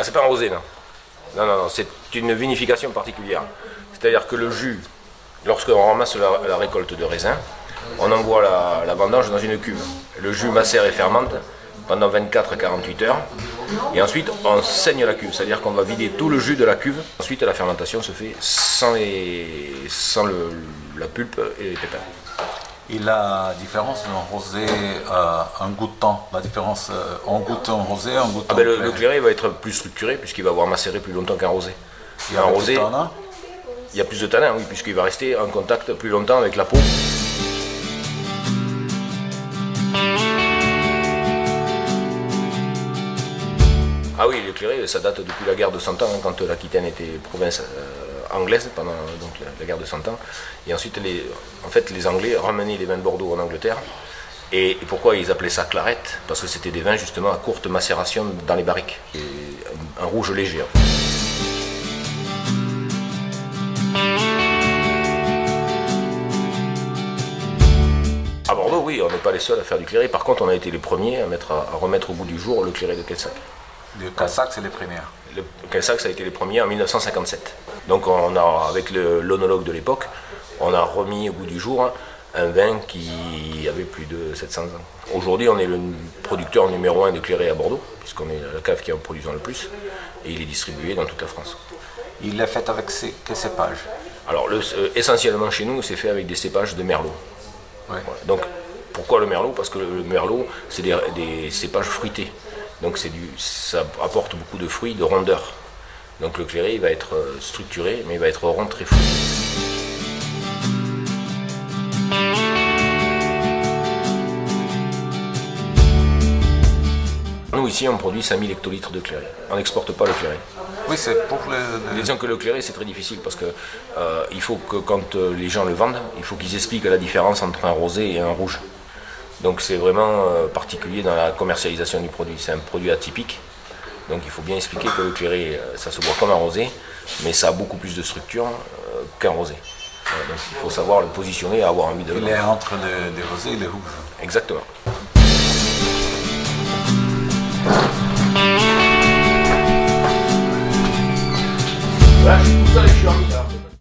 Ah, c'est pas un rosé, non. Non, non, non, c'est une vinification particulière. C'est-à-dire que le jus, lorsqu'on ramasse la récolte de raisin, on envoie la vendange dans une cuve. Le jus macère et fermente pendant 24 à 48 heures. Et ensuite, on saigne la cuve, c'est-à-dire qu'on va vider tout le jus de la cuve. Ensuite, la fermentation se fait sans la pulpe et les pépins. Et la différence d'un rosé en goûtant, la différence en goûtant un rosé, en goûtant le clairé va être plus structuré puisqu'il va avoir macéré plus longtemps qu'un rosé. Il y a un rosé, il y a plus de tanin, oui, puisqu'il va rester en contact plus longtemps avec la peau. Ah oui, le clairé, ça date depuis la guerre de 100 ans, hein, quand l'Aquitaine était province anglaise, pendant donc, la guerre de 100 ans. Et ensuite, en fait, les Anglais ramenaient les vins de Bordeaux en Angleterre. Et pourquoi ils appelaient ça clarette? Parce que c'était des vins justement à courte macération dans les barriques. Et un rouge léger. À Bordeaux, oui, on n'est pas les seuls à faire du clairé. Par contre, on a été les premiers à remettre au goût du jour le clairé de Quensac. Le Quensac, c'est les premiers. Le Quensac, ça a été les premiers en 1957. Donc, avec l'onologue de l'époque, on a remis au goût du jour un vin qui avait plus de 700 ans. Aujourd'hui, on est le producteur numéro 1 de clairé à Bordeaux, puisqu'on est la cave qui en produisant le plus, et il est distribué dans toute la France. Il est fait avec quels cépages? Alors, essentiellement chez nous, c'est fait avec des cépages de merlot. Ouais. Voilà. Donc, pourquoi le merlot? Parce que le merlot, c'est des cépages fruités. Donc ça apporte beaucoup de fruits, de rondeur. Donc le clairé, il va être structuré, mais il va être rond, très fluide. Nous ici, on produit 5000 hectolitres de clairé. On n'exporte pas le clairé. Oui, c'est pour Disons que le clairé, c'est très difficile parce que il faut que quand les gens le vendent, il faut qu'ils expliquent la différence entre un rosé et un rouge. Donc c'est vraiment particulier dans la commercialisation du produit. C'est un produit atypique. Donc il faut bien expliquer que le clairé, ça se boit comme un rosé, mais ça a beaucoup plus de structure qu'un rosé. Donc il faut savoir le positionner et avoir envie de le vendre. Il est entre les rosés et les rouges. Exactement. Voilà, je suis tout seul et je suis en